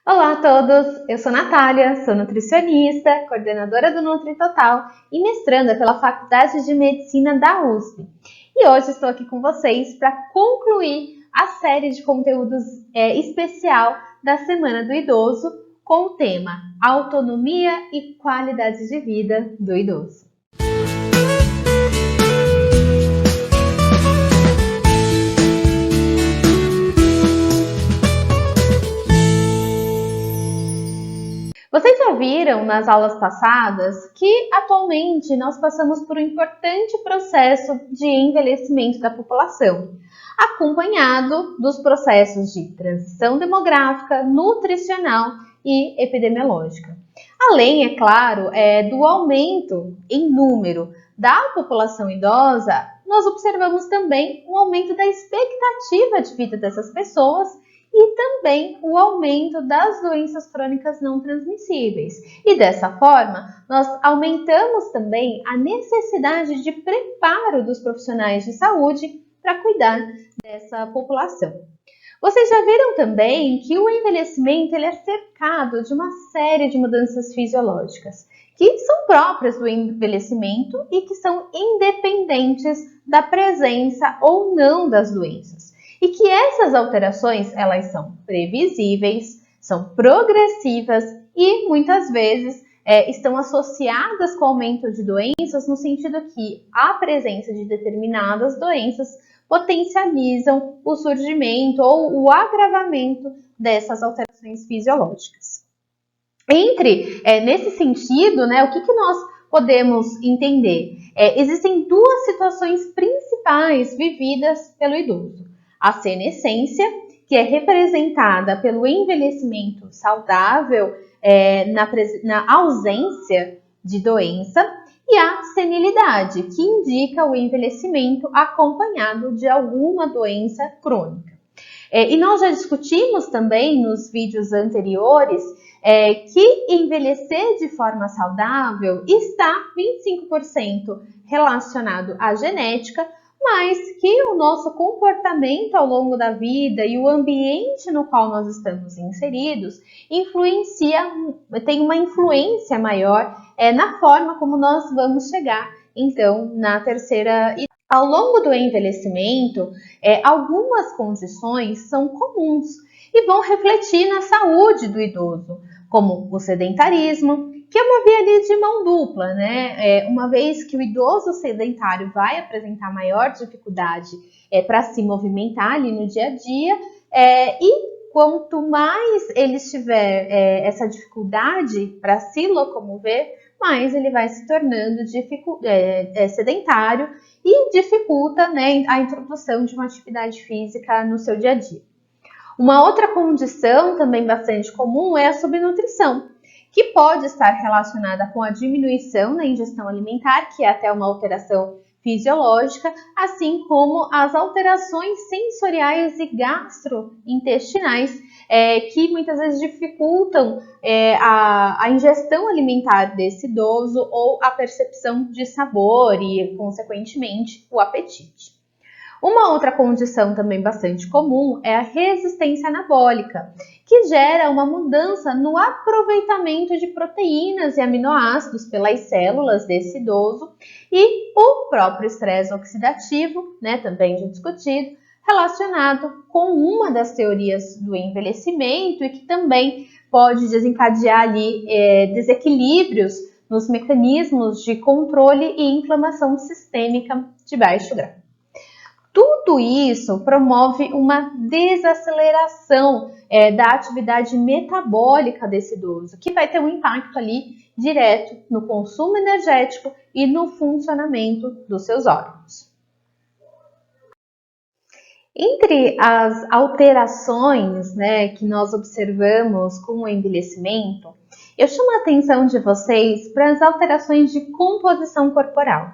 Olá a todos, eu sou Natália, sou nutricionista, coordenadora do NutriTotal e mestranda pela Faculdade de Medicina da USP. E hoje estou aqui com vocês para concluir a série de conteúdos especial da Semana do Idoso com o tema Autonomia e Qualidade de Vida do Idoso. Vocês já viram nas aulas passadas que atualmente nós passamos por um importante processo de envelhecimento da população, acompanhado dos processos de transição demográfica, nutricional e epidemiológica. Além, é claro, do aumento em número da população idosa, nós observamos também um aumento da expectativa de vida dessas pessoas e também o aumento das doenças crônicas não transmissíveis. E dessa forma, nós aumentamos também a necessidade de preparo dos profissionais de saúde para cuidar dessa população. Vocês já viram também que o envelhecimento é cercado de uma série de mudanças fisiológicas que são próprias do envelhecimento e que são independentes da presença ou não das doenças. E que essas alterações, elas são previsíveis, são progressivas e muitas vezes estão associadas com o aumento de doenças no sentido que a presença de determinadas doenças potencializam o surgimento ou o agravamento dessas alterações fisiológicas. Nesse sentido, o que nós podemos entender? Existem duas situações principais vividas pelo idoso. A senescência, que é representada pelo envelhecimento saudável na ausência de doença, e a senilidade, que indica o envelhecimento acompanhado de alguma doença crônica. E nós já discutimos também nos vídeos anteriores que envelhecer de forma saudável está 25% relacionado à genética, mas que o nosso comportamento ao longo da vida e o ambiente no qual nós estamos inseridos tem uma influência maior na forma como nós vamos chegar, então, na terceira idade. Ao longo do envelhecimento, algumas condições são comuns e vão refletir na saúde do idoso, como o sedentarismo, que é uma via de mão dupla, uma vez que o idoso sedentário vai apresentar maior dificuldade para se movimentar ali no dia a dia, e quanto mais ele tiver essa dificuldade para se locomover, mais ele vai se tornando sedentário e dificulta a introdução de uma atividade física no seu dia a dia. Uma outra condição também bastante comum é a subnutrição, que pode estar relacionada com a diminuição na ingestão alimentar, que é até uma alteração fisiológica, assim como as alterações sensoriais e gastrointestinais, que muitas vezes dificultam a ingestão alimentar desse idoso ou a percepção de sabor e, consequentemente, o apetite. Uma outra condição também bastante comum é a resistência anabólica, que gera uma mudança no aproveitamento de proteínas e aminoácidos pelas células desse idoso, e o próprio estresse oxidativo, também já discutido, relacionado com uma das teorias do envelhecimento e que também pode desencadear ali desequilíbrios nos mecanismos de controle e inflamação sistêmica de baixo grau. Tudo isso promove uma desaceleração da atividade metabólica desse idoso, que vai ter um impacto ali direto no consumo energético e no funcionamento dos seus órgãos. Entre as alterações que nós observamos com o envelhecimento, eu chamo a atenção de vocês para as alterações de composição corporal,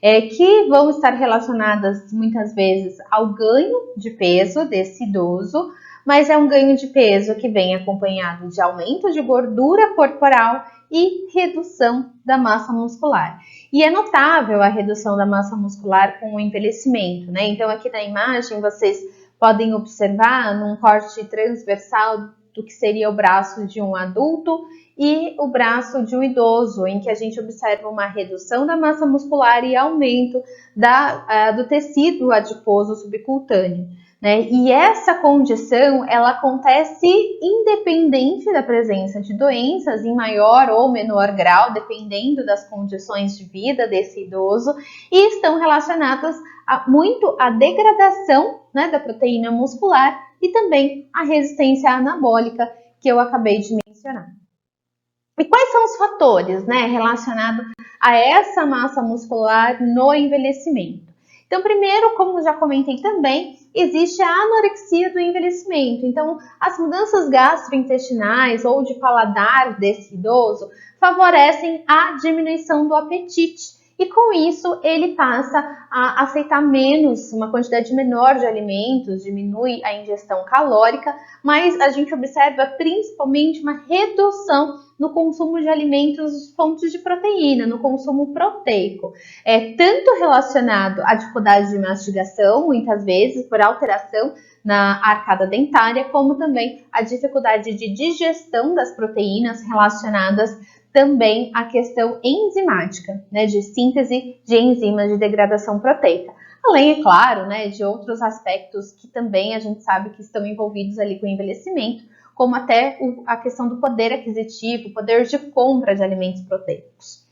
que vão estar relacionadas muitas vezes ao ganho de peso desse idoso, mas é um ganho de peso que vem acompanhado de aumento de gordura corporal e redução da massa muscular. E é notável a redução da massa muscular com o envelhecimento, Então aqui na imagem vocês podem observar num corte transversal do que seria o braço de um adulto e o braço de um idoso, em que a gente observa uma redução da massa muscular e aumento do tecido adiposo subcutâneo. Né? E essa condição, ela acontece independente da presença de doenças em maior ou menor grau, dependendo das condições de vida desse idoso, e estão relacionadas muito à degradação, né, da proteína muscular e também à resistência anabólica que eu acabei de mencionar. E quais são os fatores, né, relacionados a essa massa muscular no envelhecimento? Então, primeiro, como já comentei também, existe a anorexia do envelhecimento. Então, as mudanças gastrointestinais ou de paladar desse idoso favorecem a diminuição do apetite. E com isso, ele passa a aceitar menos, uma quantidade menor de alimentos, diminui a ingestão calórica, mas a gente observa principalmente uma redução no consumo de alimentos fontes de proteína, no consumo proteico. Tanto relacionado à dificuldade de mastigação, muitas vezes por alteração na arcada dentária, como também a dificuldade de digestão das proteínas relacionadas também à questão enzimática, né, de síntese de enzimas de degradação proteica. Além, é claro, né, de outros aspectos que também a gente sabe que estão envolvidos ali com o envelhecimento, como até a questão do poder aquisitivo, poder de compra de alimentos proteicos.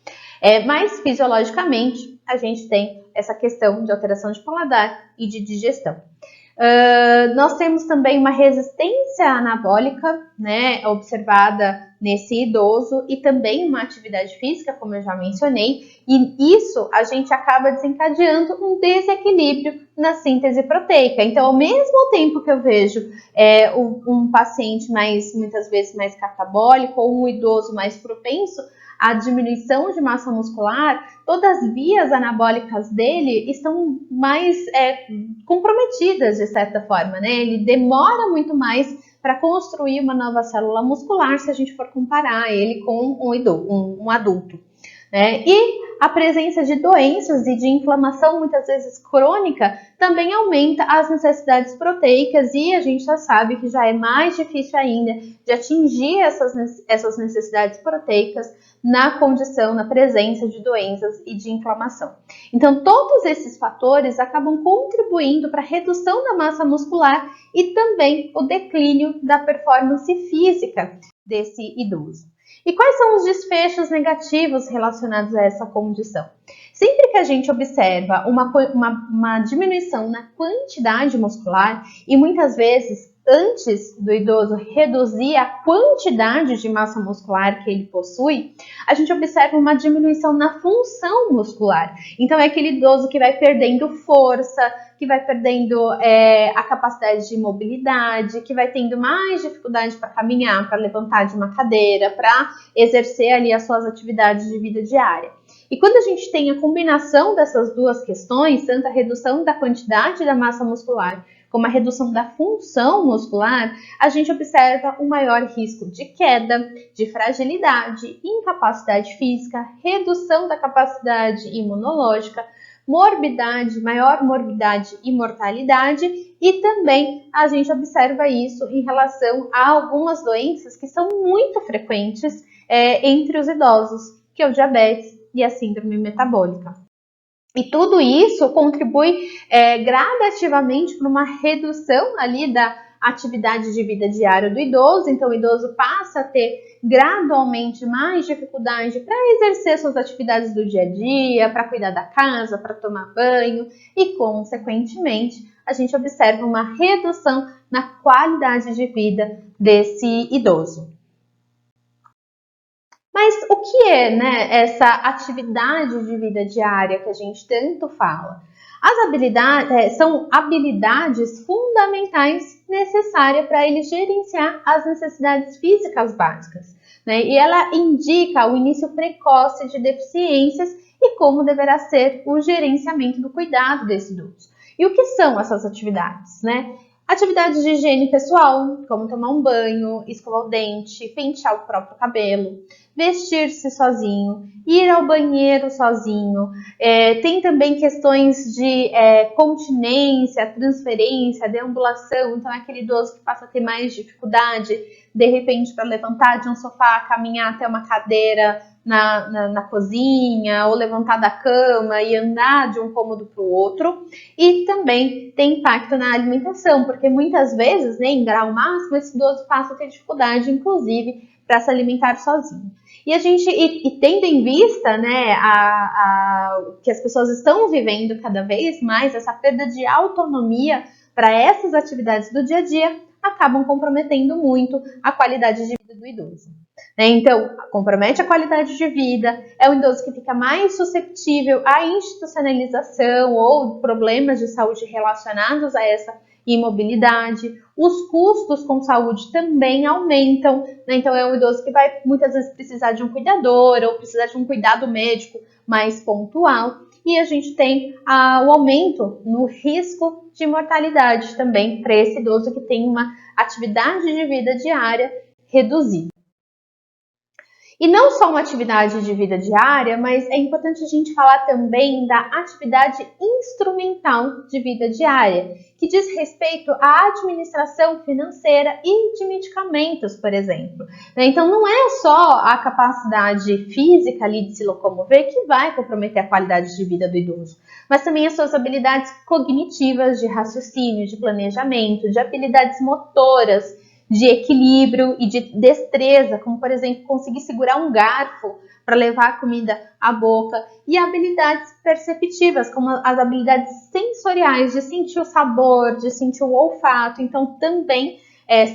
Mas, fisiologicamente, a gente tem essa questão de alteração de paladar e de digestão. Nós temos também uma resistência anabólica, né, observada nesse idoso e também uma atividade física, como eu já mencionei, e isso a gente acaba desencadeando um desequilíbrio na síntese proteica. Então, ao mesmo tempo que eu vejo um paciente muitas vezes mais catabólico ou um idoso mais propenso à diminuição de massa muscular, todas as vias anabólicas dele estão mais comprometidas de certa forma, né? Ele demora muito mais para construir uma nova célula muscular se a gente for comparar ele com um adulto. Né? E a presença de doenças e de inflamação, muitas vezes crônica, também aumenta as necessidades proteicas e a gente já sabe que já é mais difícil ainda de atingir essas necessidades proteicas na presença de doenças e de inflamação. Então, todos esses fatores acabam contribuindo para a redução da massa muscular e também o declínio da performance física desse idoso. E quais são os desfechos negativos relacionados a essa condição? Sempre que a gente observa uma diminuição na quantidade muscular e muitas vezes antes do idoso reduzir a quantidade de massa muscular que ele possui, a gente observa uma diminuição na função muscular. Então é aquele idoso que vai perdendo força, que vai perdendo a capacidade de mobilidade, que vai tendo mais dificuldade para caminhar, para levantar de uma cadeira, para exercer ali as suas atividades de vida diária. E quando a gente tem a combinação dessas duas questões, tanto a redução da quantidade da massa muscular como a redução da função muscular, a gente observa um maior risco de queda, de fragilidade, incapacidade física, redução da capacidade imunológica, maior morbidade e mortalidade, e também a gente observa isso em relação a algumas doenças que são muito frequentes entre os idosos, que é o diabetes e a síndrome metabólica. E tudo isso contribui gradativamente para uma redução ali da atividade de vida diária do idoso. Então, o idoso passa a ter gradualmente mais dificuldade para exercer suas atividades do dia a dia, para cuidar da casa, para tomar banho e, consequentemente, a gente observa uma redução na qualidade de vida desse idoso. Mas o que é, né, essa atividade de vida diária que a gente tanto fala? As habilidades são habilidades fundamentais necessárias para ele gerenciar as necessidades físicas básicas, né? E ela indica o início precoce de deficiências e como deverá ser o gerenciamento do cuidado desse idoso. E o que são essas atividades, né? Atividades de higiene pessoal, como tomar um banho, escovar o dente, pentear o próprio cabelo, vestir-se sozinho, ir ao banheiro sozinho. Tem também questões de continência, transferência, deambulação. Então é aquele idoso que passa a ter mais dificuldade, de repente, para levantar de um sofá, caminhar até uma cadeira na cozinha, ou levantar da cama e andar de um cômodo para o outro. E também tem impacto na alimentação, porque muitas vezes, né, em grau máximo, esse idoso passa a ter dificuldade, inclusive, para se alimentar sozinho. E tendo em vista, né, que as pessoas estão vivendo cada vez mais essa perda de autonomia para essas atividades do dia a dia, acabam comprometendo muito a qualidade de vida do idoso. Então, compromete a qualidade de vida, é o idoso que fica mais suscetível à institucionalização ou problemas de saúde relacionados a essa imobilidade. Os custos com saúde também aumentam, né? Então é um idoso que vai muitas vezes precisar de um cuidador ou precisar de um cuidado médico mais pontual. E a gente tem o aumento no risco de mortalidade também para esse idoso que tem uma atividade de vida diária reduzida. E não só uma atividade de vida diária, mas é importante a gente falar também da atividade instrumental de vida diária, que diz respeito à administração financeira e de medicamentos, por exemplo. Então, não é só a capacidade física ali de se locomover que vai comprometer a qualidade de vida do idoso, mas também as suas habilidades cognitivas de raciocínio, de planejamento, de habilidades motoras, de equilíbrio e de destreza, como, por exemplo, conseguir segurar um garfo para levar a comida à boca, e habilidades perceptivas, como as habilidades sensoriais, de sentir o sabor, de sentir o olfato. Então, também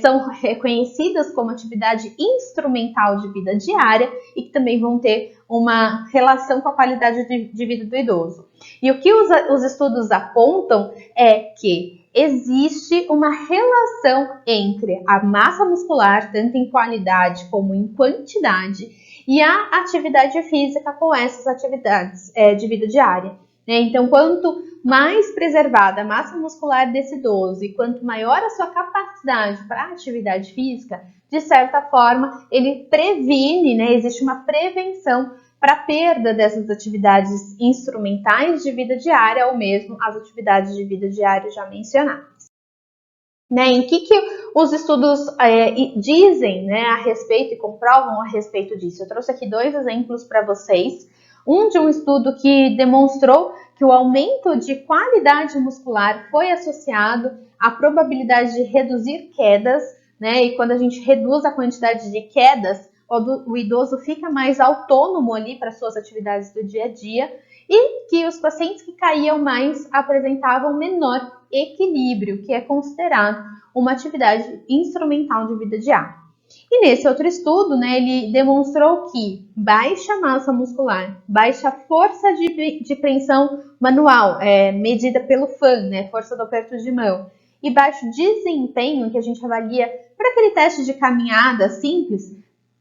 são reconhecidas como atividade instrumental de vida diária e que também vão ter uma relação com a qualidade de vida do idoso. E o que os estudos apontam é que existe uma relação entre a massa muscular, tanto em qualidade como em quantidade, e a atividade física com essas atividades de vida diária. Então, quanto mais preservada a massa muscular desse idoso e quanto maior a sua capacidade para a atividade física, de certa forma, ele previne, né? Existe uma prevenção para a perda dessas atividades instrumentais de vida diária ou mesmo as atividades de vida diária já mencionadas. Em que os estudos dizem, né, a respeito e comprovam a respeito disso? Eu trouxe aqui 2 exemplos para vocês. Um de um estudo que demonstrou que o aumento de qualidade muscular foi associado à probabilidade de reduzir quedas, né? E quando a gente reduz a quantidade de quedas, o idoso fica mais autônomo ali para suas atividades do dia a dia, e que os pacientes que caíam mais apresentavam menor equilíbrio, que é considerado uma atividade instrumental de vida diária. E nesse outro estudo, né, ele demonstrou que baixa massa muscular, baixa força de preensão manual, medida pelo FAN, né, força do aperto de mão, e baixo desempenho, que a gente avalia para aquele teste de caminhada simples,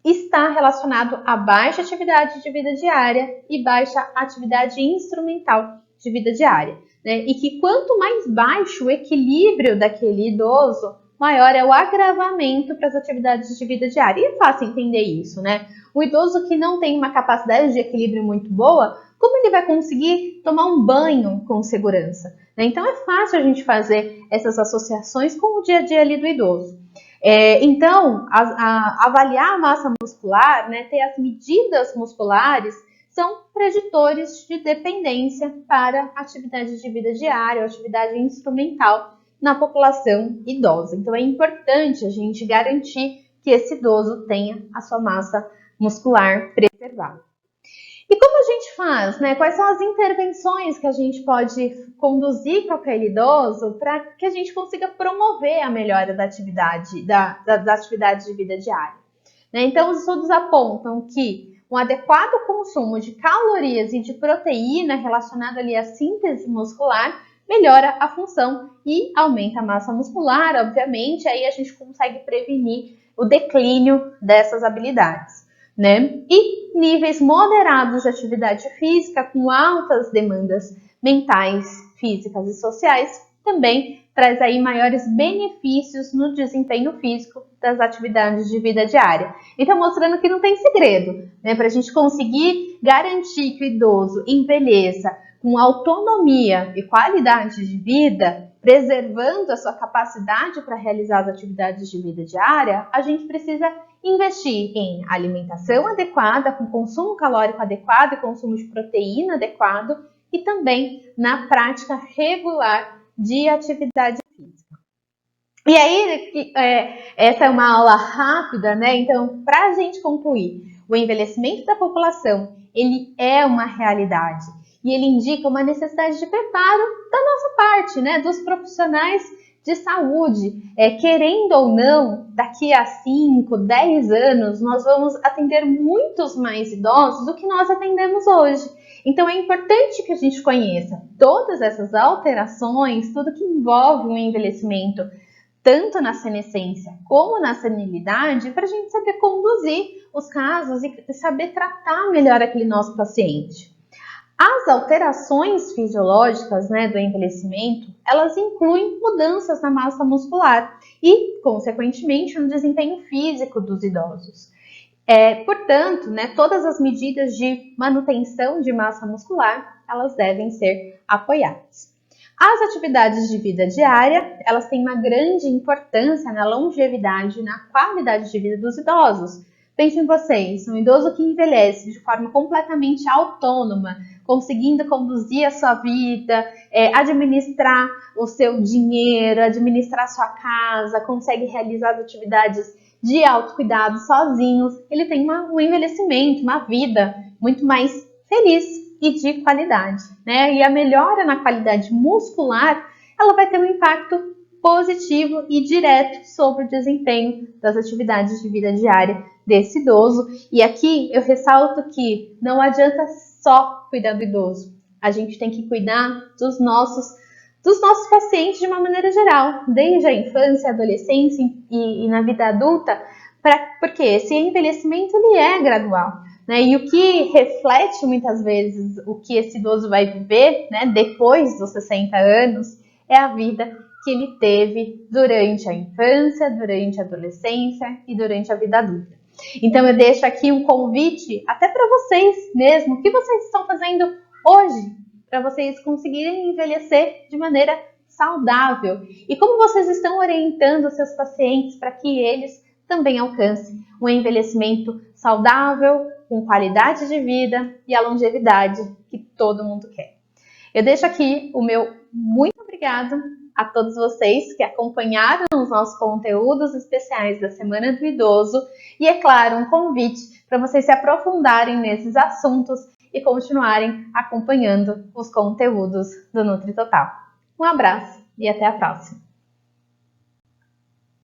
está relacionado a baixa atividade de vida diária e baixa atividade instrumental de vida diária, né? E que quanto mais baixo o equilíbrio daquele idoso, maior é o agravamento para as atividades de vida diária. E é fácil entender isso, né? O idoso que não tem uma capacidade de equilíbrio muito boa, como ele vai conseguir tomar um banho com segurança, né? Então é fácil a gente fazer essas associações com o dia a dia ali do idoso. Então, avaliar a massa muscular, né, ter as medidas musculares, são preditores de dependência para atividade de vida diária ou atividade instrumental na população idosa. Então, é importante a gente garantir que esse idoso tenha a sua massa muscular preservada. E como a gente faz, né? Quais são as intervenções que a gente pode conduzir com aquele idoso para que a gente consiga promover a melhora da atividade, das atividades de vida diária? Então, os estudos apontam que um adequado consumo de calorias e de proteína relacionado ali à síntese muscular melhora a função e aumenta a massa muscular, obviamente, aí a gente consegue prevenir o declínio dessas habilidades, né? E níveis moderados de atividade física com altas demandas mentais, físicas e sociais também traz aí maiores benefícios no desempenho físico das atividades de vida diária. Então, mostrando que não tem segredo, né? Para a gente conseguir garantir que o idoso envelheça com autonomia e qualidade de vida, preservando a sua capacidade para realizar as atividades de vida diária, a gente precisa investir em alimentação adequada, com consumo calórico adequado e consumo de proteína adequado, e também na prática regular de atividade física. E aí, essa é uma aula rápida, né? Então, para a gente concluir, o envelhecimento da população, ele é uma realidade e ele indica uma necessidade de preparo da nossa parte, né? Dos profissionais de saúde. Querendo ou não, daqui a 5, 10 anos, nós vamos atender muitos mais idosos do que nós atendemos hoje. Então, é importante que a gente conheça todas essas alterações, tudo que envolve o envelhecimento, tanto na senescência como na senilidade, para a gente saber conduzir os casos e saber tratar melhor aquele nosso paciente. As alterações fisiológicas, né, do envelhecimento, elas incluem mudanças na massa muscular e, consequentemente, no desempenho físico dos idosos. Portanto, né, todas as medidas de manutenção de massa muscular, elas devem ser apoiadas. As atividades de vida diária, elas têm uma grande importância na longevidade e na qualidade de vida dos idosos. Pensem em vocês, um idoso que envelhece de forma completamente autônoma, conseguindo conduzir a sua vida, administrar o seu dinheiro, administrar a sua casa, consegue realizar as atividades de autocuidado sozinhos, ele tem um envelhecimento, uma vida muito mais feliz e de qualidade, né? E a melhora na qualidade muscular, ela vai ter um impacto positivo e direto sobre o desempenho das atividades de vida diária desse idoso. E aqui eu ressalto que não adianta só cuidar do idoso, a gente tem que cuidar dos nossos pacientes de uma maneira geral, desde a infância, adolescência e na vida adulta, porque esse envelhecimento ele é gradual, né? E o que reflete muitas vezes o que esse idoso vai viver, né, depois dos 60 anos, é a vida que ele teve durante a infância, durante a adolescência e durante a vida adulta. Então eu deixo aqui um convite até para vocês mesmo, o que vocês estão fazendo hoje para vocês conseguirem envelhecer de maneira saudável e como vocês estão orientando os seus pacientes para que eles também alcancem um envelhecimento saudável, com qualidade de vida e a longevidade que todo mundo quer. Eu deixo aqui o meu muito obrigado a todos vocês que acompanharam os nossos conteúdos especiais da Semana do Idoso e, é claro, um convite para vocês se aprofundarem nesses assuntos e continuarem acompanhando os conteúdos do NutriTotal. Um abraço e até a próxima!